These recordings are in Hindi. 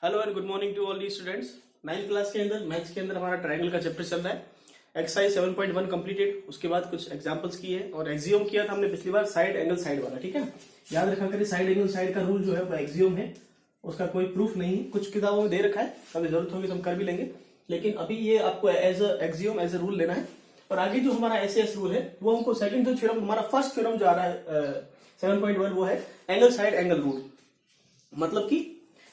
Hello and good morning to all the students. 9th class के अंदर मैथ्स के अंदर हमारा ट्रायंगल का चैप्टर चल रहा है। एक्सरसाइज 7.1 कंप्लीटेड, उसके बाद कुछ एग्जांपल्स किए और एक्सियोम किया था हमने पिछली बार, साइड एंगल साइड वाला। ठीक है, याद रखा करें साइड एंगल साइड का रूल जो है वो एक्सियोम है, उसका कोई प्रूफ नहीं है। कुछ किताबों में दे रखा है, कभी जरूरत होगी तो हम कर भी लेंगे, लेकिन अभी ये आपको as axiom as a rule लेना है। और आगे जो हमारा एस रूल है वो हमको सेकंड जो थ्योरम, हमारा फर्स्ट थ्योरम जो आ रहा है 7.1 वो है एंगल साइड एंगल रूल। मतलब कि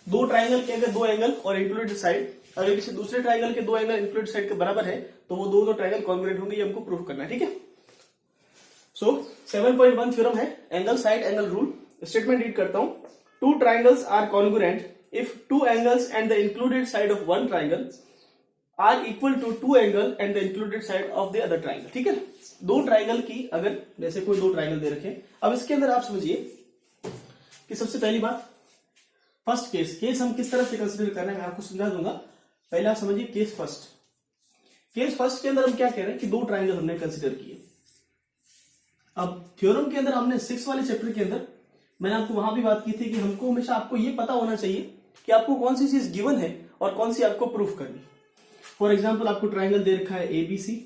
दो ट्राइंगल के अगर दो एंगल और इंक्लूडेड साइड अगर किसी दूसरे ट्राइंगल के दो एंगल इंक्लूडेड साइड के बराबर है तो वो दो ट्राइंगल कॉन्ग्रुएंट होंगे, ये हमको प्रूफ करना है। ठीक है, सो 7.1 थ्योरम है angle side angle rule. Statement read करता हूं, two triangles are congruent if two angles and the included side of one triangle are equal to two angle and the included side of the other triangle. ठीक है, दो ट्राइंगल की अगर जैसे कोई दो ट्राइंगल दे रखे, अब इसके अंदर आप समझिए कि सबसे पहली बात फर्स्ट केस हम किस तरह से कंसीडर कर रहे हैं मैं आपको समझा दूंगा। पहले आप समझिए केस फर्स्ट के अंदर हम क्या कह रहे हैं कि दो ट्राइंगल हमने कंसीडर किए। अब थ्योरम के अंदर हमने 6 वाले चैप्टर के अंदर मैंने आपको वहां भी बात की थी कि हमको हमेशा आपको ये पता होना चाहिए कि आपको कौन सी चीज गिवन है और कौन सी आपको प्रूफ करनी। फॉर एग्जाम्पल आपको ट्राइंगल दे रखा है ABC,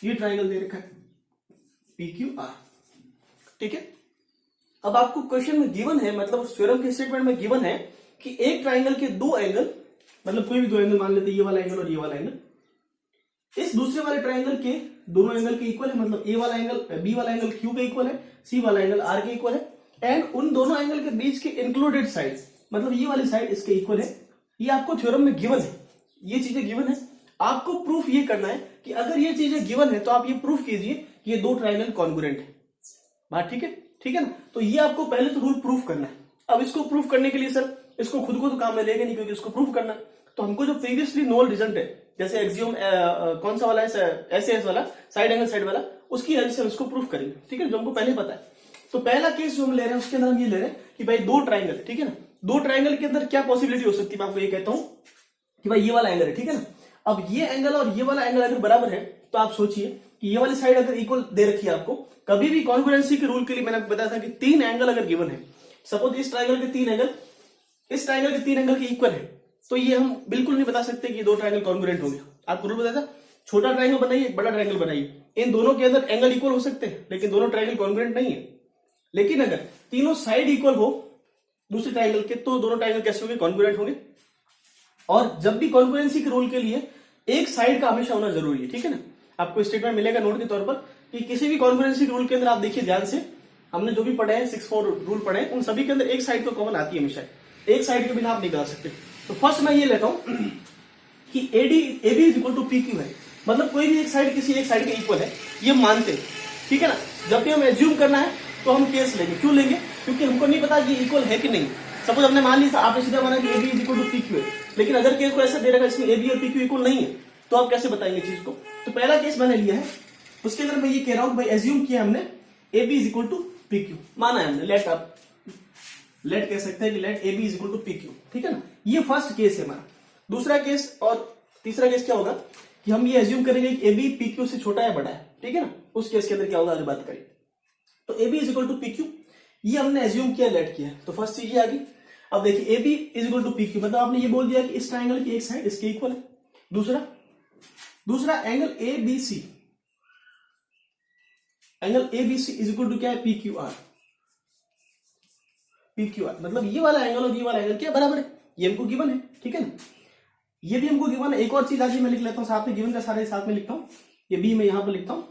ये ट्राइंगल दे रखा है PQR। ठीक है, अब आपको क्वेश्चन में गिवन है, मतलब उस थ्योरम के स्टेटमेंट में गिवन है कि एक ट्राइंगल के दो एंगल, मतलब कोई भी दो एंगल मान लेते हैं, ये वाला एंगल और ये वाला एंगल, इस दूसरे वाले ट्राइंगल के दोनों एंगल के इक्वल है। मतलब ए वाला एंगल बी वाला एंगल Q के इक्वल है, सी वाला एंगल R के इक्वल है, एंड उन दोनों एंगल के बीच के इंक्लूडेड साइड, मतलब ये वाली साइड इसके इक्वल है। ये आपको थ्योरम में गिवन है, ये चीजें गिवन है। आपको प्रूफ ये करना है कि अगर ये चीजें गिवन है तो आप ये प्रूफ कीजिए कि ये दो ट्राइंगल कॉन्ग्रुएंट है। बात ठीक है? ठीक है ना, तो ये आपको पहले तो रूल प्रूफ करना है। अब इसको प्रूफ करने के लिए सर इसको खुद को तो काम में लेगा नहीं, क्योंकि इसको प्रूफ करना है। तो हमको जो प्रीवियसली नोन रिजल्ट है, जैसे एक्सियोम कौन सा वाला है, एस वाला साइड एंगल साइड वाला, उसकी हेल्प से हम इसको प्रूफ करेंगे। ठीक है, जो हमको पहले पता है। तो पहला केस जो हम ले रहे हैं उसके अंदर हम ये ले रहे हैं कि भाई दो ट्राइंगल, ठीक है ना, दो ट्राइंगल के अंदर क्या पॉसिबिलिटी हो सकती है। मैं आपको ये कहता हूं कि भाई ये वाला एंगल है, ठीक है ना, अब ये एंगल और ये वाला एंगल अगर बराबर है तो आप सोचिए कि ये वाली साइड अगर इक्वल दे रखी है आपको, कभी भी कॉन्ग्रुएंसी के रूल के लिए मैंने आपको बताया था कि तीन एंगल अगर गिवन है, सपोज इस ट्राइंगल के तीन एंगल इस ट्राइंगल के तीन एंगल के इक्वल है, तो ये हम बिल्कुल नहीं बता सकते कि दो ट्राइंगल कॉन्ग्रुएंट होंगे। आपको रूल बताया था, छोटा ट्राइंगल बनाइए, एक बड़ा ट्राइंगल बनाइए, इन दोनों के अंदर एंगल इक्वल हो सकते हैं, लेकिन दोनों ट्राइंगल कॉन्ग्रुएंट नहीं है। लेकिन अगर तीनों साइड इक्वल हो दूसरे ट्राइंगल के, तो दोनों ट्राइंगल कैसे होंगे, कॉन्ग्रुएंट होंगे। और जब भी कॉन्ग्रुएंसी के रूल के लिए एक साइड का हमेशा होना जरूरी है। ठीक है ना, आपको स्टेटमेंट मिलेगा नोट के तौर पर कि किसी भी कॉन्ग्रुएंसी रूल के अंदर आप देखिए ध्यान से, हमने जो भी पढ़े हैं 6-4 रूल पढ़े हैं, उन सभी के अंदर एक साइड तो कॉमन आती है हमेशा, एक साइड के बिना आप नहीं कर सकते। तो फर्स्ट मैं ये लेता हूं कि AB is equal to PQ है, मतलब कोई भी एक साइड किसी एक साइड के इक्वल है, ये मानते हैं। ठीक है ना, जब भी हम एज्यूम करना है तो हम केस लेंगे। क्यों लेंगे? क्योंकि हमको नहीं पता कि इक्वल है कि नहीं। सपोज हमने मान लिया, आपने सीधा माना कि AB is equal to PQ है, लेकिन अगर केस को ऐसा दे रखा है इसमें AB और PQ इक्वल नहीं है, तो आप कैसे बताएंगे चीज को। तो पहला केस मैंने लिया है, उसके अंदर मैं ये कह रहा हूं भाई एज्यूम किया हमने AB is equal to PQ, माना है हमने, लेट आप लेट कह सकते हैं कि let AB is equal to PQ। ठीक है ना, ये फर्स्ट केस है हमारा। दूसरा केस और तीसरा केस क्या होगा कि हम ये एज्यूम करेंगे कि AB PQ से छोटा है बड़ा है। ठीक है ना, उस केस के अंदर क्या होगा आगे बात करें। तो AB is equal to PQ ये हमने एज्यूम किया, लेट किया, तो फर्स्ट चीज ये आ गई। अब देखिए AB is equal to PQ, मतलब आपने ये बोल दिया कि इस ट्राइंगल की एक साइड इसके इक्वल है। दूसरा angle ABC is equal to क्या है, PQR, मतलब ये वाला एंगल और ये वाला एंगल क्या बराबर है, ये हमको गिवन है। ठीक है ना, ये भी हमको गिवन है। एक और चीज आगे मैं लिख लेता हूं साथ में, गिवन का सारे साथ में लिखता हूं, ये B में यहां पर लिखता हूं,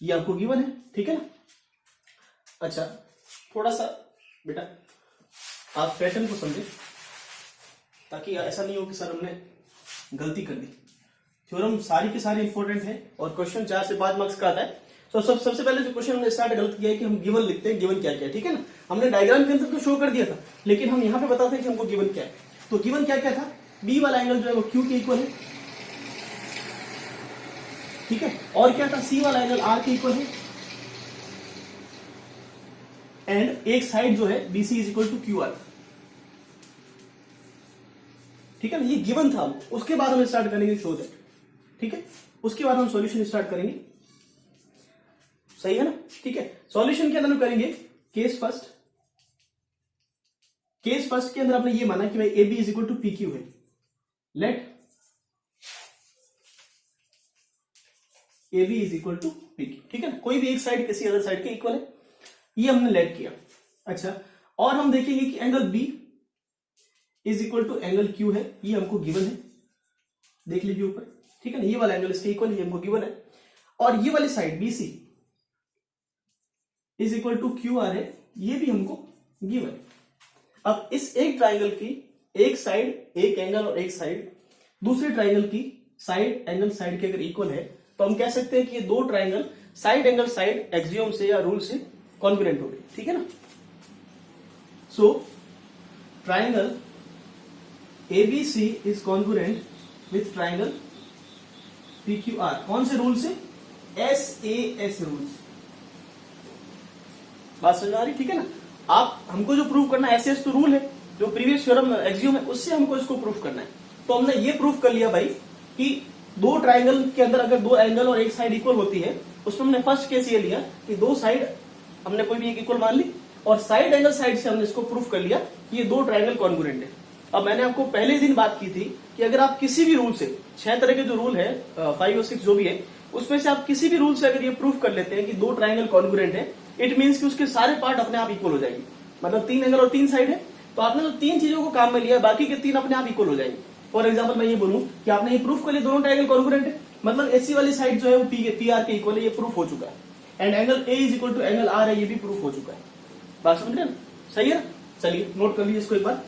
ये आपको गिवन है। ठीक है ना, अच्छा थोड़ा सा बेटा आप पैटर्न को समझे, ताकि ऐसा नहीं हो कि सर हमने गलती कर दी। थ्योरम सारी की सारी इंपॉर्टेंट है और क्वेश्चन 4 से 5 मार्क्स का आता है। तो सबसे पहले जो क्वेश्चन हमने स्टार्ट गलत किया है कि हम गिवन लिखते हैं, गिवन क्या क्या है। ठीक है ना, हमने डायग्राम के अंदर तो शो कर दिया था, लेकिन हम यहां पे बताते हैं कि हमको गिवन क्या है। तो गिवन क्या क्या था, B वाला एंगल जो है वो Q के इक्वल है। ठीक है, और क्या था, C वाला एंगल R के इक्वल है, एंड एक साइड जो है BC is equal to QR। ठीक है ना, ये गिवन था। उसके बाद हम स्टार्ट करेंगे शो दैट। ठीक है, उसके बाद हम सॉल्यूशन स्टार्ट करेंगे, सही है ना। ठीक है, सॉल्यूशन के अंदर हम करेंगे केस केस फर्स्ट के अंदर आपने ये माना कि भाई A B is equal to P Q है, let A B is equal to P Q, ठीक है ना, कोई भी एक साइड किसी अदर साइड के इक्वल है, ये हमने लेट किया। अच्छा, और हम देखेंगे कि angle B is equal to angle Q है, ये हमको गिवन है, देख लीजिए ऊपर, ठीक है ना, ये वाला एंगल इसके इक्वल है, हमको गिवन है। और ये वाली side B C is equal to Q R है, ये भी हमको गिवन है। अब इस एक ट्राइंगल की एक साइड, एक एंगल और एक साइड दूसरे ट्राइंगल की साइड एंगल साइड के अगर इक्वल है तो हम कह सकते हैं कि ये दो triangle side angle side axiom से या रूल से कॉन्ग्रुएंट हो गए, ठीक है ना। So triangle ABC is congruent with triangle PQR, कौन से रूल से? SAS रूल से। बात समझ आ रही, ठीक है ना। आप हमको जो प्रूव करना है, SAS तो रूल है, जो प्रीवियस थ्योरम एक्सियोम है उससे हमको इसको प्रूव करना है। तो हमने ये प्रूव कर लिया भाई कि दो ट्राइंगल के अंदर अगर दो एंगल और एक साइड इक्वल होती है, उसमें हमने फर्स्ट केस ये लिया कि दो साइड हमने कोई भी एक इक्वल मान ली और साइड एंगल साइड से हमने इसको प्रूफ कर लिया कि ये दो ट्राइंगल कॉन्ग्रुएंट है। अब मैंने आपको पहले ही दिन बात की थी कि अगर आप किसी भी रूल से, 6 तरह के जो रूल है 5 और 6 जो भी है, उसमें से आप किसी भी रूल से अगर ये प्रूफ कर लेते हैं कि दो ट्राइंगल कॉन्ग्रुएंट है, इट मीन्स कि उसके सारे पार्ट अपने आप इक्वल हो जाएंगे। मतलब 3 एंगल और 3 साइड है, तो आपने तो 3 चीजों को काम में लिया, बाकी के 3 अपने आप इक्वल हो जाएंगे। फॉर एग्जाम्पल मैं ये बोलूं कि आपने ये प्रूफ कर लिया दोनों ट्राइंगल कॉन्ग्रुएंट है, मतलब एसी वाली साइड जो है वो पी आर के इक्वल है, ये प्रूफ हो चुका है। And angle A is equal to angle R है, ये भी प्रूफ हो चुका है। बात समझ रहे हैं ना, सही है। चलिए नोट कर लीजिए इसको एक बार।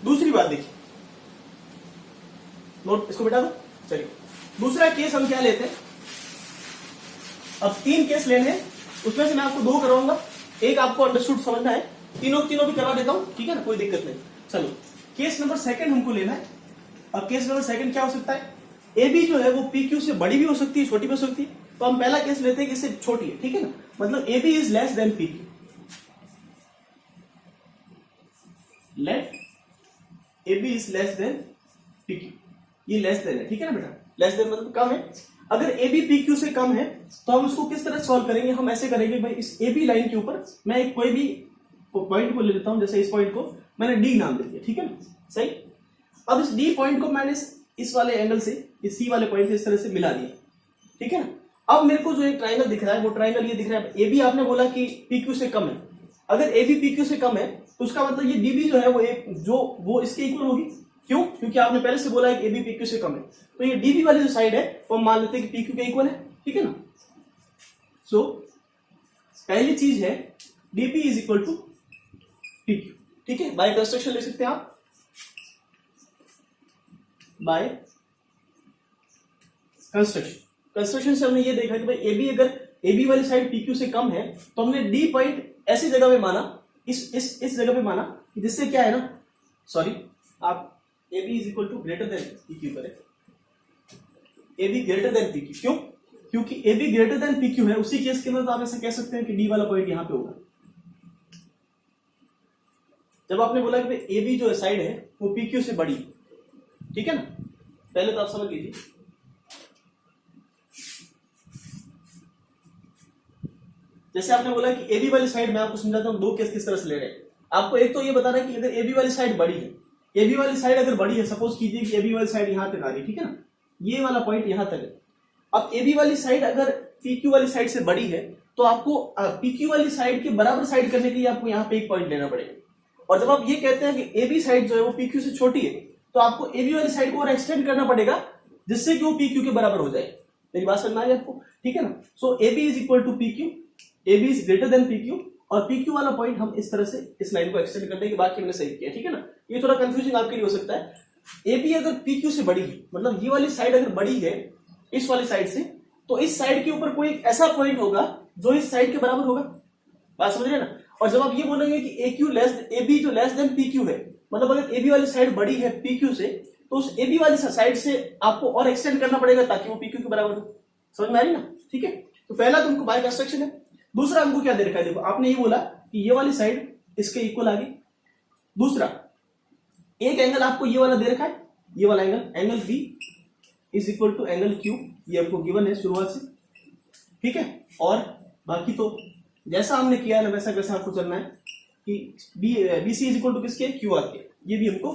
दूसरी बात देखिए, नोट इसको बिठा दो। चलिए दूसरा केस हम क्या लेते हैं, अब 3 केस लेने हैं, उसमें से मैं आपको 2 करवाऊंगा, एक आपको अंडरस्टूड समझना है, तीनों भी करवा देता हूं, ठीक है ना, कोई दिक्कत नहीं। चलो केस नंबर 2 हमको लेना है। अब केस नंबर 2 क्या हो सकता है, ए बी जो है वो पी क्यू से बड़ी भी हो सकती है, छोटी भी हो सकती है। तो हम पहला केस लेते हैं कि इससे छोटी है, ठीक है ना, मतलब A B is less than P Q. Let A B is less than P Q, ये लेस देन है, ठीक है ना बेटा, लेस देन मतलब कम है। अगर ए बी पी क्यू से कम है तो हम उसको किस तरह सॉल्व करेंगे, हम ऐसे करेंगे भाई, इस ए बी लाइन के ऊपर मैं एक कोई भी पॉइंट को ले लेता हूं, जैसे इस पॉइंट को मैंने डी नाम दे दिया, ठीक है ना, सही। अब इस डी पॉइंट को मैंने इस वाले एंगल से, इस सी वाले पॉइंट से इस तरह से मिला दिया, ठीक है ना। अब मेरे को जो एक ट्राइंगल दिख रहा है, वो ट्राइंगल ये दिख रहा है, ए बी आपने बोला कि पी क्यू से कम है। अगर ए बी पी क्यू से कम है तो उसका मतलब ये डी बी जो है वो एक जो वो इसके इक्वल होगी। क्यों? क्योंकि आपने पहले से बोला है कि ए बी पी क्यू से कम है, तो ये डी बी वाली जो साइड है वो हम मान लेते हैं कि पी क्यू के इक्वल है, ठीक है ना। सो पहली चीज है DP is equal to P Q, ठीक है। बाय कंस्ट्रक्शन ले सकते हैं आप, बाय कंस्ट्रक्शन से हमने ये देखा कि भाई ए बी, अगर ए बी वाली साइड पी क्यू से कम है तो हमने डी पॉइंट ऐसी जगह पे माना, इस जगह पे माना, जिससे क्या है ना, सॉरी, आप A B is equal to greater than P Q करें, A B greater than P Q. क्यों? क्योंकि A B greater than P Q है, उसी केस के अंदर तो आप ऐसा कह सकते हैं कि डी वाला पॉइंट यहां पे होगा। जब आपने बोला कि ए बी जो साइड है वो पी क्यू से बड़ी, ठीक है ना, पहले तो आप समझ लीजिए। जैसे आपने बोला कि ए बी वाली साइड, मैं आपको समझाता हूं 2 केस किस तरह से ले रहे हैं। आपको एक तो ये बताना है कि अगर ए बी वाली साइड बड़ी है, ए बी वाली साइड अगर बड़ी है, सपोज कीजिए कि ए बी वाली साइड यहां तक आ रही है, ठीक है ना, ये वाला पॉइंट यहां तक है। अब ए बी वाली साइड अगर पी क्यू वाली साइड से बड़ी है तो आपको पी क्यू वाली साइड के बराबर साइड करने के लिए आपको यहाँ पे एक पॉइंट लेना पड़ेगा। और जब आप ये कहते हैं कि ए बी साइड जो है वो पी क्यू से छोटी है, तो आपको ए बी वाली साइड को और एक्सटेंड करना पड़ेगा जिससे कि वो पी क्यू के बराबर हो जाए। मेरी बात समझ में आ रही है आपको, ठीक है ना। So A B is equal to P Q, A B is greater than P Q, और पी क्यू वाला पॉइंट हम इस तरह से इस लाइन को एक्सटेंड कर देंगे, बाकी हमने सही किया, ठीक है ना। ये थोड़ा कंफ्यूजिंग आपके लिए हो सकता है। ए बी अगर पी क्यू से बड़ी है, मतलब ये वाली साइड अगर बड़ी है इस वाली साइड से, तो इस साइड के ऊपर कोई ऐसा पॉइंट होगा जो इस साइड के बराबर होगा। बात समझ रहे ना। और जब आप ये बोलेंगे कि ए क्यू लेस, ए बी जो लेस देन पी क्यू है, मतलब अगर ए बी वाली साइड बड़ी है पी क्यू से, तो उस ए बी वाली साइड से आपको और एक्सटेंड करना पड़ेगा ताकि वो पी क्यू के बराबर हो। समझ में आ रही ना, ठीक है। तो पहला तो हमको बाय कंस्ट्रक्शन है। दूसरा हमको क्या दे रखा है, देखो आपने ये बोला कि ये वाली साइड इसके इक्वल आ गई। दूसरा एक एंगल आपको ये वाला दे रखा है, ये वाला angle B is equal to angle Q, ये हमको गिवन है शुरुआत से, ठीक है। और बाकी तो जैसा हमने किया ना वैसा वैसा आपको चलना है, कि B C is equal to किसके, क्यू आर के, ये भी हमको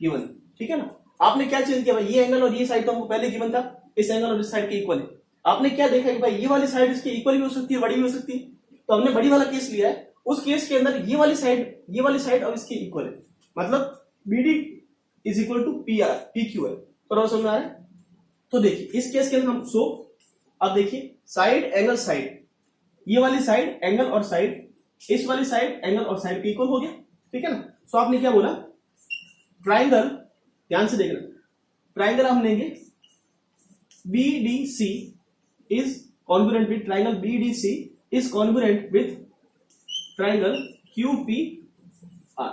गिवन, ठीक है ना। आपने क्या चेंज किया भाई, ये एंगल और ये साइड तो हमको पहले गिवन था, इस एंगल और इस साइड के इक्वल है। आपने क्या देखा कि भाई ये वाली साइड इसके इक्वल भी हो सकती है, बड़ी भी हो सकती है, तो हमने बड़ी वाला केस लिया है। उस केस के अंदर ये वाली साइड अब इसके इक्वल है, मतलब BD is equal to PQ है। तो समझ में आ रहा है। तो देखिए इस केस के अंदर हम अब देखिए साइड एंगल साइड, ये वाली साइड एंगल और साइड, इस वाली साइड एंगल और साइड के इक्वल हो गया, ठीक है ना। सो आपने क्या बोला, ट्राइंगल, ध्यान से देखना, ट्राइंगल हम लेंगे BDC is congruent with triangle BDC is congruent with triangle QPR।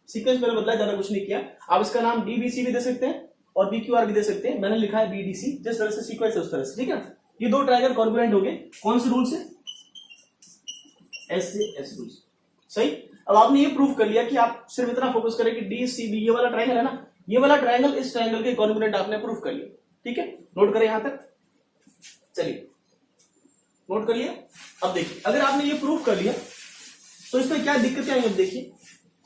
Sequence मैंने बदला, ज्यादा कुछ नहीं किया। आप इसका नाम DBC भी दे सकते हैं और BQR भी दे सकते हैं, मैंने लिखा है BDC, जिस तरह से सीक्वेंस है उस तरह से, ठीक है। ये दो ट्राइंगल कॉन्ग्रुएंट हो गए, कौन से रूल से, S से S रूल, सही। अब आपने ये प्रूव कर लिया कि आप सिर्फ इतना फोकस करें कि DCB ये वाला ट्राइंगल है ना, ये वाला ट्राइंगल इस ट्राइंगल के कॉन्ग्रुएंट आपने प्रूव कर लिया, ठीक है। नोट करें यहां तक, चलिए नोट करिए। अब देखिए अगर आपने ये प्रूव कर लिया तो इसमें क्या दिक्कतें आई, अब देखिए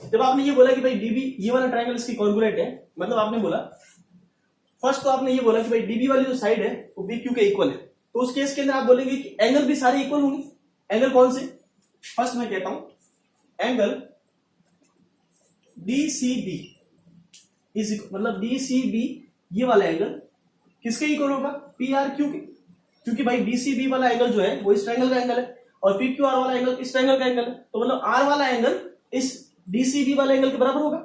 जब आपने ये बोला कि भाई DB ये वाला ट्राइंगल इसकी कॉन्ग्रुएंट है, मतलब आपने बोला फर्स्ट तो आपने ये बोला कि भाई DB वाली जो साइड है वो BQ के इक्वल है, तो उस केस के अंदर आप बोलेंगे कि एंगल भी सारे इक्वल होंगे। एंगल कौन से, फर्स्ट मैं कहता हूं एंगल DCB इज, मतलब DCB ये वाला एंगल किसके इक्वल होगा, PRQ के, क्योंकि भाई DCB वाला एंगल जो है वो इस ट्रायंगल का एंगल है और PQR वाला एंगल इस ट्रायंगल का एंगल है, तो मतलब R वाला एंगल इस DCB वाले एंगल के बराबर होगा,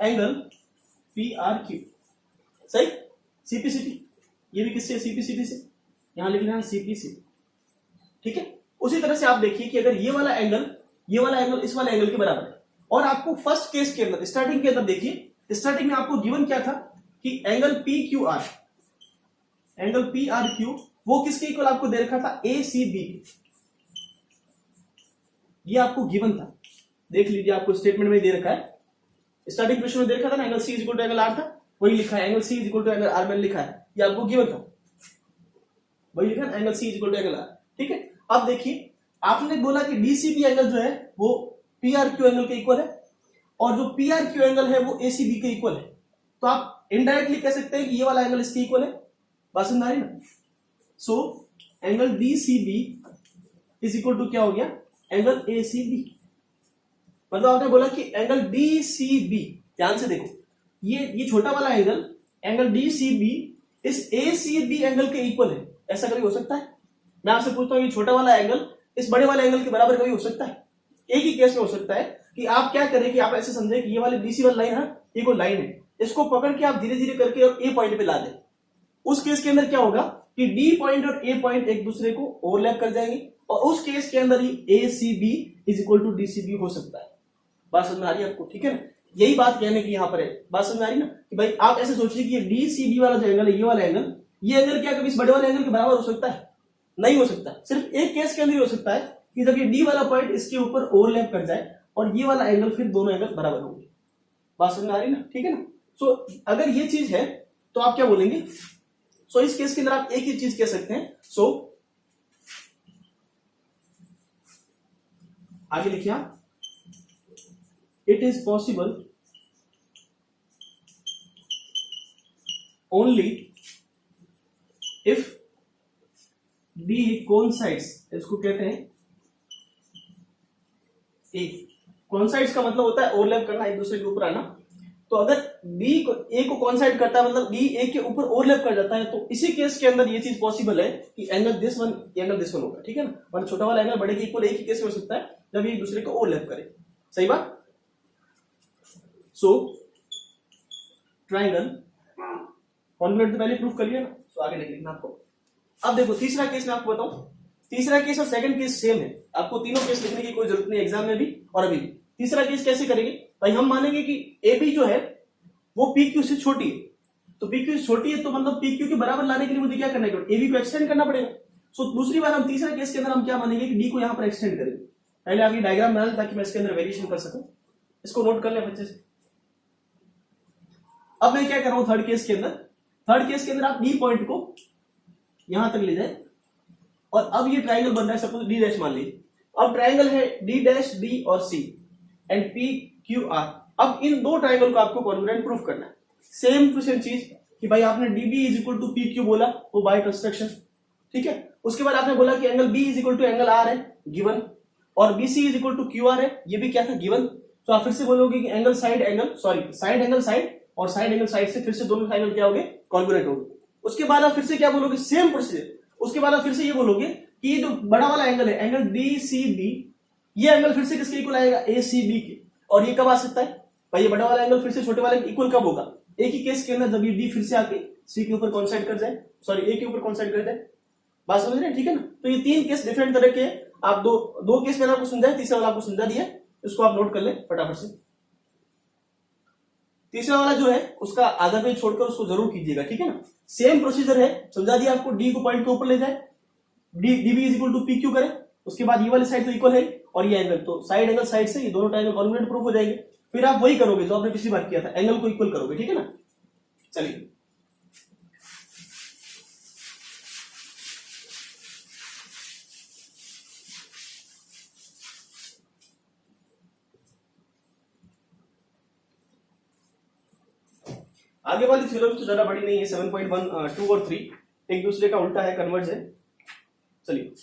एंगल PRQ, सही। CPCT ये भी किससे, CPCT से, यहां लिखना है CPCT, ठीक है। उसी तरह से आप देखिए कि अगर ये वाला एंगल इस वाले एंगल के बराबर है, और आपको फर्स्ट केस के अंदर स्टार्टिंग के अंदर देखिए, स्टार्टिंग में आपको गिवन क्या था कि एंगल PRQ वो किसके इक्वल आपको दे रखा था, ACB, ये आपको गिवन था, देख लीजिए आपको स्टेटमेंट में दे रखा है, स्टार्टिंग क्वेश्चन में दे रखा था ना, angle C equal to angle R था, वही लिखा है, angle C equal to angle R मैंने लिखा है, ये आपको गिवन था, वही लिखा है, angle C equal to angle R, ठीक है। अब देखिए आपने बोला कि DCB एंगल जो है वो PRQ एंगल के इक्वल है और जो PRQ एंगल है वो ACB के इक्वल है, तो आप इनडायरेक्टली कह सकते हैं कि ये वाला एंगल इसके इक्वल है, बात समझ आ रही ना। So angle DCB is equal to क्या हो गया, एंगल ACB, मतलब आपने बोला कि एंगल DCB, ध्यान से देखो ये छोटा वाला एंगल DCB इस ACB एंगल के इक्वल है, ऐसा कभी हो सकता है। मैं आपसे पूछता हूं ये छोटा वाला एंगल इस बड़े वाले एंगल के बराबर कभी हो सकता है, एक ही केस में हो सकता है कि आप क्या करें कि आप ऐसे समझे कि ये वाली DC वाली लाइन है, ये कोई लाइन है, इसको पकड़ के आप धीरे धीरे करके और A पॉइंट पे ला दें, उस केस के अंदर क्या होगा कि D पॉइंट और A पॉइंट एक दूसरे को ओवरलैप कर जाएंगे और उस केस के अंदर ही ACB is equal to DCB हो सकता है। बात समझ में आ रही है आपको, ठीक है ना। यही बात कहने की यहाँ पर है, बात समझ में आ रही ना कि भाई आप ऐसे सोचिए कि DCB वाला जो एंगल है, ये वाला एंगल, ये एंगल क्या कभी इस बड़े वाले एंगल के बराबर हो सकता है, नहीं हो सकता। सिर्फ एक केस के अंदर हो सकता है कि जब ये D वाला पॉइंट इसके ऊपर ओवरलैप कर जाए और ये वाला एंगल, फिर दोनों एंगल बराबर होंगे। बात समझ में आ रही ना, ठीक है ना। सो अगर ये चीज है तो आप क्या बोलेंगे, सो इस केस के अंदर आप एक ही चीज कह सकते हैं। सो आगे लिखिए आप, it is possible only if D coincides, इसको कहते हैं A। coincides का मतलब होता है ओवरलैप करना, एक दूसरे के ऊपर आना। तो अगर B को A को coincide करता है, मतलब D A के ऊपर ओवरलैप कर जाता है, तो इसी केस के अंदर ये चीज पॉसिबल है कि एंगल दिस वन होगा, ठीक है ना। मतलब छोटा वाला एंगल बड़े के इक्वल एक ही केस में हो सकता है जब ये एक दूसरे को ओवरलैप करे, सही बात। सो ट्राइंगल कॉन्ग्रुएंट तो पहले प्रूफ कर लिया ना, सो आगे लिखना आपको। अब देखो तीसरा केस मैं आपको बताऊं, तीसरा केस और सेकंड केस सेम है, आपको तीनों केस लिखने की कोई जरूरत नहीं एग्जाम में भी और अभी भी। तीसरा केस कैसे करेंगे भाई, हम मानेंगे कि AB जो है वो PQ से छोटी है, तो PQ से छोटी है तो मतलब PQ के बराबर लाने के लिए मुझे क्या करना है, AB को एक्सटेंड करना पड़ेगा। सो दूसरी बार हम तीसरा केस के अंदर हम क्या मानेंगे कि D को यहां पर एक्सटेंड करेंगे। पहले आप ये डायग्राम बना लें ताकि मैं इसके अंदर वेरिएशन कर सकूं, इसको नोट कर ले बच्चे से। अब मैं क्या कर रहा हूं थर्ड केस के अंदर आप D पॉइंट को यहां तक ले जाए और अब ये ट्राइंगल बन रहा है, सपोज D डैश मान लीजिए, अब ट्राइंगल है डी डैश डी और सी एंड पी क्यू आर। अब इन दो ट्राइंगल को आपको कॉन्ग्रुएंट प्रूफ करना है। सेम टू सेम चीज कि भाई आपने DB is equal to P Q बोला, वो बाय कंस्ट्रक्शन, ठीक है। उसके बाद आपने बोला कि angle B is equal to angle R है गिवन, और BC is equal to Q R है, ये भी क्या था गिवन। तो आप फिर से बोलोगे कि angle side angle side angle side और साइड एंगल साइड से फिर से दोनों ट्राइंगल क्या हो गए, कॉन्ग्रुएंट हो गए। उसके बाद आप फिर से क्या बोलोगे, सेम प्रोसीजर। उसके बाद आप फिर से ये बोलोगे कि ये जो बड़ा वाला एंगल है एंगल डी सी बी, ये एंगल फिर से किसके इक्वल आएगा, ए सी बी के। और ये कब आ सकता है भाई, ये बड़ा वाला एंगल फिर से छोटे वाले इक्वल कब होगा, एक ही केस के अंदर, जब ये डी फिर से आके सी के ऊपर कॉन्साइड कर जाए, सॉरी ए के ऊपर कॉन्साइड कर जाए। बात समझ रहे हैं, ठीक है ना। तो ये तीन केस डिफरेंट तरह के, आप दो केस मैंने आपको समझाया, तीसरा वाला आपको समझा दिया, इसको आप नोट कर ले फटाफट से। तीसरा वाला जो है उसका आधा पेज छोड़कर उसको जरूर कीजिएगा, ठीक है ना। सेम प्रोसीजर है, समझा दिया आपको, डी को पॉइंट के ऊपर ले जाए, DB is equal to P Q करें, उसके बाद ये वाली साइड तो इक्वल है और ये एंगल, तो साइड एंगल साइड से ये दोनों ट्रायंगल कॉन्ग्रुएंट प्रूफ हो जाएंगे। फिर आप वही करोगे जो आपने पिछली बार किया था, एंगल को इक्वल करोगे, ठीक है ना। चलिए आगे वाली थ्योरम तो ज्यादा बड़ी नहीं है, 7.1 2 और 3 एक दूसरे का उल्टा है, कन्वर्ज है। चलिए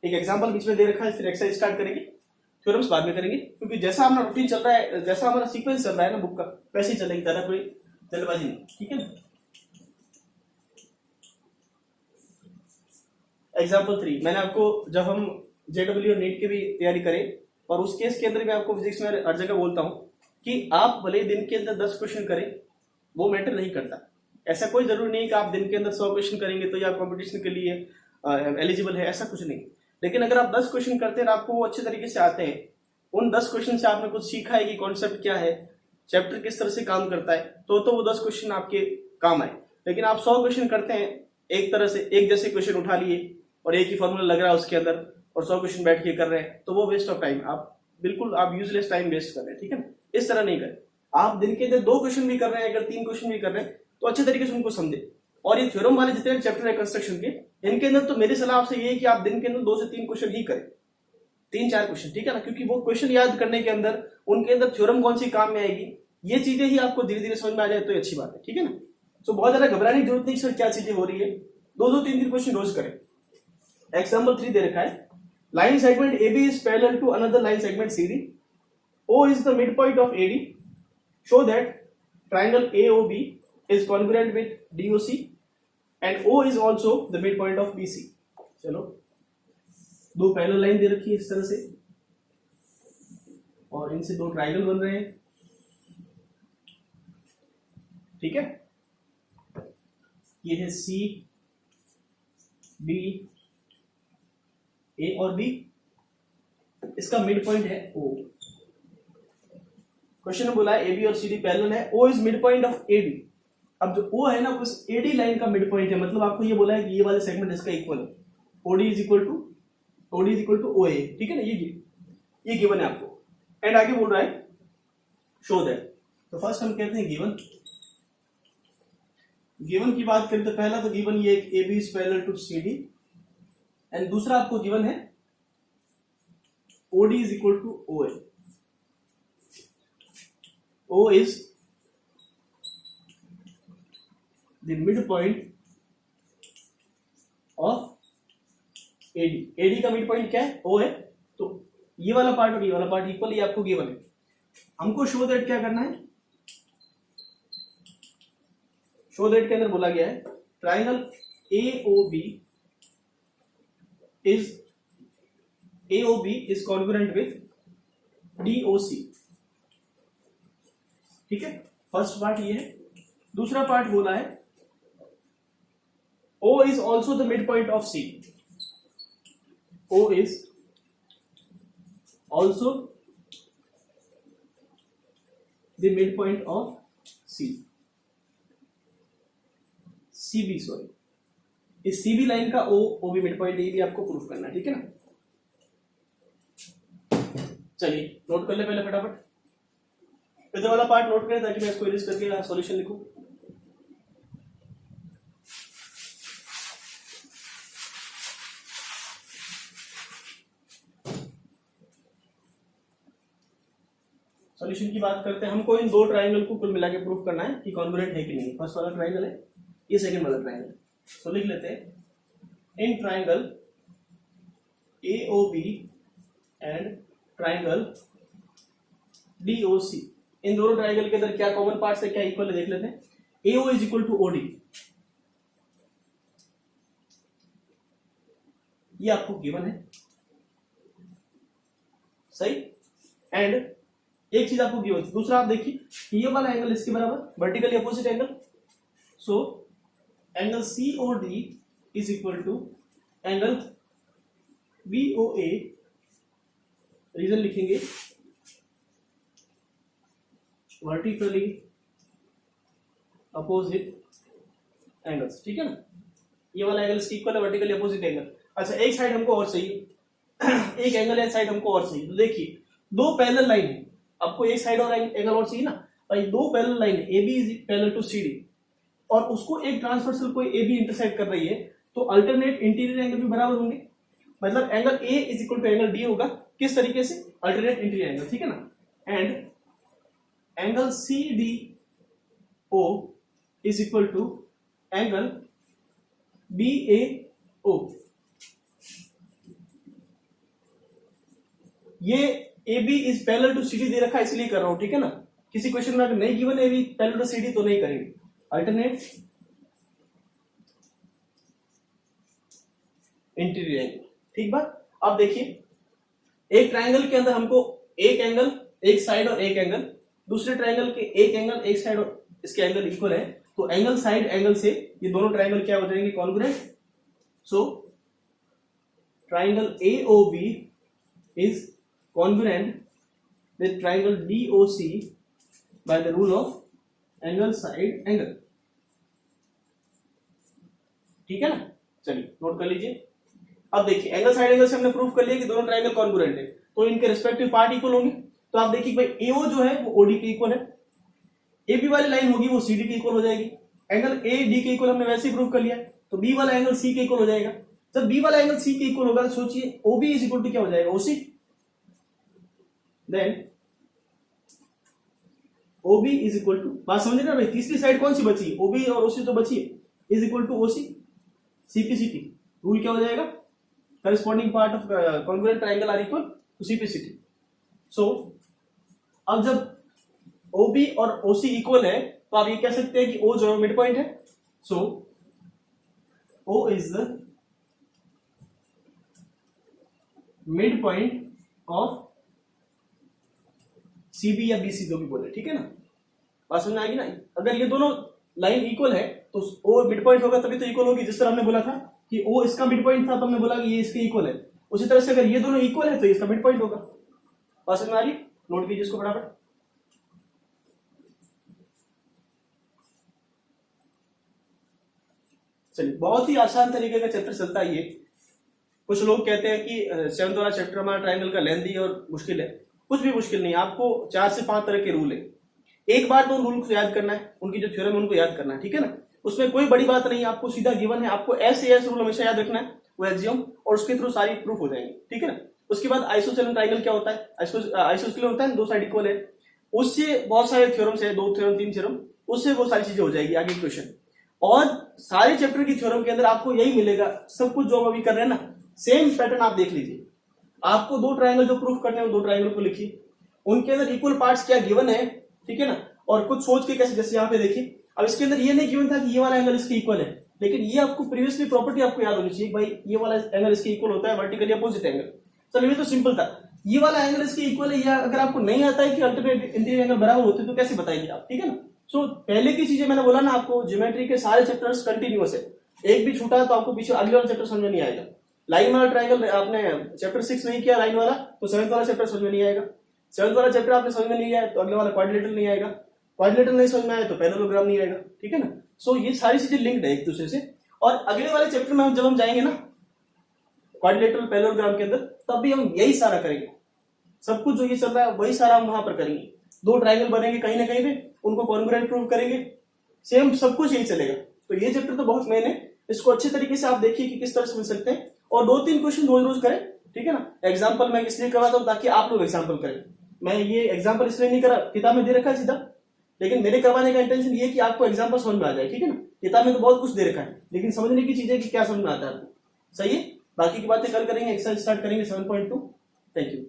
एक एग्जांपल बीच में दे रखा है, फिर एक्सरसाइज स्टार्ट करेंगे, थ्योरम्स बाद में करेंगे, क्योंकि जैसा हमारा रूटीन चल रहा है, जैसा हमारा सीक्वेंस चल रहा है ना बुक का, वैसे ही चलेगी, ज्यादा कोई जल्दबाजी नहीं, ठीक है ना। एग्जाम्पल 3 मैंने आपको, जब हम जेडब्ल्यू और नीट की भी तैयारी करें, और उस केस के अंदर भी आपको फिजिक्स में हर जगह बोलता हूं कि आप भले दिन के अंदर 10 क्वेश्चन करें, वो मैटर नहीं करता। ऐसा कोई जरूरी नहीं कि आप दिन के अंदर 100 क्वेश्चन करेंगे तो ये आप कंपटीशन के लिए एलिजिबल है, ऐसा कुछ नहीं। लेकिन अगर आप 10 क्वेश्चन करते हैं और आपको वो अच्छे तरीके से आते हैं, उन 10 क्वेश्चन से आपने कुछ सीखा है कि कॉन्सेप्ट क्या है, चैप्टर किस तरह से काम करता है, तो वो 10 क्वेश्चन आपके काम आए। लेकिन आप 100 क्वेश्चन करते हैं, एक तरह से एक जैसे क्वेश्चन उठा लिए और एक ही फॉर्मूला लग रहा है उसके अंदर, और 100 क्वेश्चन बैठ के कर रहे हैं, तो वो वेस्ट ऑफ टाइम, आप यूजलेस टाइम वेस्ट कर रहे हैं, ठीक है ना। इस तरह नहीं करें। आप दिन के अंदर 2 क्वेश्चन भी कर रहे हैं, अगर 3 क्वेश्चन भी कर रहे हैं, तो अच्छे तरीके से उनको समझे। और ये थ्योरम वाले जितने चैप्टर है कंस्ट्रक्शन के, इनके अंदर तो मेरी सलाह आपसे ये है कि आप दिन के अंदर 2 से 3 क्वेश्चन ही करें, 3-4 क्वेश्चन, ठीक है ना। क्योंकि वो क्वेश्चन याद करने के अंदर उनके अंदर थ्योरम कौन सी काम में आएगी, ये चीजें ही आपको धीरे धीरे समझ में आ जाए तो ये अच्छी बात है, ठीक है ना। तो बहुत ज्यादा घबराने की जरूरत नहीं सर क्या चीजें हो रही है, 2-2, 3-3 क्वेश्चन रोज करें। एग्जाम्पल 3 दे रखा है, line segment AB is parallel to another line segment CD. O is the midpoint of AD. Show that triangle AOB is congruent with DOC and O is also the midpoint of BC. चलो 2 पैरेलल लाइन दे रखी है इस तरह से, और इनसे 2 ट्रायंगल बन रहे हैं, ठीक है। ये है C B A और B, इसका मिड पॉइंट है O। क्वेश्चन में बोला है AB और CD पैरेलल है, O is mid point of AD। अब जो O है ना, उस AD लाइन का मिड पॉइंट है, मतलब आपको ये बोला है कि ये वाले सेगमेंट इसका इक्वल है, OD is equal to OA, ठीक है ना। ये गिवन है आपको, एंड आगे बोल रहा है शो दैट। तो फर्स्ट हम कहते हैं गिवन की बात करें तो पहला तो गिवन ये AB is parallel to CD, and दूसरा आपको गिवन है OD is equal to OA. O is the midpoint of AD. AD का midpoint क्या है, O है। तो ये वाला पार्ट और ये वाला पार्ट इक्वल, ये आपको गिवन है। हमको शो दैट क्या करना है, शो दैट के अंदर बोला गया है triangle AOB is congruent with DOC, ठीक है। फर्स्ट पार्ट ये है। दूसरा पार्ट बोला है O is also the midpoint of C. O is also the midpoint of CB, sorry, इस CB लाइन का OB मिडपॉइंट, ये भी आपको प्रूफ करना है, ठीक है ना। चलिए नोट कर ले पहले फटाफट, इधर वाला पार्ट नोट करें ताकि मैं इसको इरेज करके सॉल्यूशन लिखूं। सॉल्यूशन की बात करते हैं, हमको इन दो ट्राइंगल को कुल मिला के प्रूफ करना है कि कॉन्ग्रुएंट है कि नहीं। फर्स्ट वाला ट्राइंगल है, ये सेकंड वाला ट्राइंगल। तो लिख लेते हैं in triangle AOB and triangle DOC, इन दोनों ट्राइंगल के अंदर क्या कॉमन पार्ट्स है, क्या इक्वल है, देख लेते हैं। AO is equal to OD, ये आपको गिवन है, सही। एंड एक चीज आपको गिवन, दूसरा आप देखिए ये वाला एंगल इसके बराबर vertically opposite angle, so angle COD is equal to angle BOA, reason लिखेंगे वर्टिकली अपोजिट एंगल्स, ठीक है ना। ये वाला एंगल इसकी इक्वल है, वर्टिकली अपोजिट एंगल। अच्छा एक साइड हमको और चाहिए, एक एंगल है साइड हमको और चाहिए। तो देखिए दो पैरेलल लाइन है, आपको एक साइड और एंगल और चाहिए ना भाई। दो पैरेलल लाइन है, AB is parallel to CD, और उसको एक ट्रांसवर्सल कोई AB इंटरसेक्ट कर रही है, तो अल्टरनेट इंटीरियर एंगल भी बराबर होंगे। मतलब angle A is equal to angle D होगा, किस तरीके से, अल्टरनेट इंटीरियर एंगल, ठीक है ना। And angle CDO is equal to angle BAO। ये AB is parallel to CD दे रखा है इसलिए कर रहा हूं, ठीक है ना। किसी क्वेश्चन में अगर नहीं given AB parallel to CD तो नहीं करेंगे, अल्टरनेट इंटीरियर एंगल, ठीक बात। अब देखिए एक ट्राइंगल के अंदर हमको एक एंगल एक साइड और एक एंगल, दूसरे ट्राइंगल के एक एंगल एक साइड और इसके एंगल इक्वल है, तो एंगल साइड एंगल से ये दोनों ट्राइंगल क्या हो जाएंगे, congruent. So triangle AOB is congruent with triangle DOC by the rule of angle side angle, ठीक है ना। चलिए नोट कर लीजिए। अब देखिए एंगल साइड एंगल से हमने प्रूफ कर लिया कि दोनों ट्राइंगल कॉन्ग्रुएंट है, तो इनके रिस्पेक्टिव पार्ट इक्वल होंगे। तो आप देखिए भाई AO जो है वो OD के इक्वल है, AB वाली लाइन होगी वो CD के इक्वल हो जाएगी। एंगल AD के इक्वल हमने वैसे ही प्रूफ कर लिया, तो B वाला एंगल C के इक्वल हो जाएगा। जब B वाला एंगल C के इक्वल होगा तो सोचिए OB इज इक्वल टू क्या हो जाएगा, OC। Then OB is equal to, बात समझ रहे ना भाई, तीसरी साइड कौन सी बची है, OB और OC तो बची है, is equal to OC CPCT। Rule क्या हो जाएगा, corresponding part of congruent triangle are equal to CPCT। So अब जब OB और OC इक्वल है तो आप ये कह सकते हैं कि O जो है मिड पॉइंट है। सो O is the mid point of CB या BC जो भी बोले, ठीक है ना। बात समझ में आएगी ना। अगर ये दोनों लाइन इक्वल है तो O मिड पॉइंट होगा तभी तो इक्वल होगी। जिस तरह हमने बोला था कि O इसका मिड पॉइंट था तो हमने बोला कि ये इसके इक्वल है, उसी तरह से अगर ये दोनों इक्वल है तो इसका मिड पॉइंट होगा। बात समझ में आ रही, नोट कीजिए इसको फटाफट। चलिए बहुत ही आसान तरीके का चैप्टर चलता है ये। कुछ लोग कहते हैं कि 7th वाला चैप्टर हमारा ट्राइंगल का लेंथी और मुश्किल है, कुछ भी मुश्किल नहीं। आपको 4 से 5 तरह के रूल है, एक बार तो उन रूल को याद करना है, उनकी जो थ्योरम है उनको याद करना है, ठीक है ना। उसमें कोई बड़ी बात नहीं है, आपको सीधा गिवन है, आपको ऐसे रूल हमेशा याद रखना है, वो एक्सियम, और उसके थ्रू सारी प्रूफ हो जाएंगे, ठीक है ना। उसके बाद आइसोसेलेस ट्राइंगल क्या होता है, आइसोसेलेस होता है, दो साइड इक्वल है, उससे बहुत सारे थ्योरम्स है, 2 थ्योरम 3 थ्योरम, उससे वो सारी चीजें हो जाएगी आगे क्वेश्चन। और सारे चैप्टर की थ्योरम के अंदर आपको यही मिलेगा, सब कुछ जो हम अभी कर रहे हैं ना, सेम पैटर्न आप देख लीजिए। आपको 2 ट्राइंगल जो प्रूफ करने हैं 2 ट्राइंगल को लिखिए, उनके अंदर इक्वल पार्ट्स क्या गिवन है, ठीक है ना। और कुछ सोच के कैसे, जैसे यहाँ पे देखिए, अब इसके अंदर ये नहीं गिवन था कि ये वाला एंगल इसके इक्वल है, लेकिन ये आपको प्रीवियसली प्रॉपर्टी आपको याद होनी चाहिए, भाई ये वाला एंगल इसके इक्वल होता है, वर्टिकली अपोजिट एंगल। चलो ये तो सिंपल था, ये वाला एंगल इसके इक्वल है, या अगर आपको नहीं आता है कि अल्टरनेट इंटीरियर एंगल बराबर होते तो कैसे बताएंगे आप, ठीक है ना। सो पहले की चीजें मैंने बोला ना आपको, ज्योमेट्री के सारे चैप्टर्स कंटिन्यूअस है, एक भी छूटा तो आपको पीछे अगले वाला चैप्टर समझ में नहीं आएगा। लाइन वाला ट्राइंगल आपने चैप्टर 6 नहीं किया लाइन वाला, तो 7th वाला चैप्टर समझ में नहीं आएगा। 7th वाला चैप्टर आपने समझ में नहीं आया तो अगले वाला क्वाड्रिलेटरल नहीं आएगा, क्वाड्रिलेटरल नहीं समझ में आया तो पैरेललोग्राम नहीं आएगा, ठीक है ना। सो ये सारी चीजें लिंक्ड है एक दूसरे से। और अगले वाले चैप्टर में जब हम जाएंगे ना क्वाड्रिलेटरल पैरेललोग्राम के अंदर, तब भी हम यही सारा करेंगे, सब कुछ जो ये चल रहा है वही सारा हम वहां पर करेंगे। 2 ट्राइंगल बनेंगे कहीं ना कहीं पे, उनको कॉन्ग्रुएंट प्रूव करेंगे, सेम सब कुछ यही चलेगा। तो ये चैप्टर तो बहुत मेन है, इसको अच्छे तरीके से आप देखिए कि किस तरह से मिल सकते हैं, और 2-3 क्वेश्चन रोज रोज करें, ठीक है ना। एग्जाम्पल मैं इसलिए करवाता हूं ताकि आप लोग एग्जाम्पल करें, मैं ये एग्जाम्पल इसलिए नहीं करा, किताब में दे रखा है सीधा, लेकिन मेरे करवाने का इंटेंशन ये कि आपको एग्जाम्पल समझ में आ जाए, ठीक है ना। किताब में तो बहुत कुछ दे रखा है, लेकिन समझने की चीज है कि क्या समझ में आता है आपको। सही है, बाकी की बातें कल करेंगे, एक्सरसाइज स्टार्ट करेंगे 7.2। Thank you.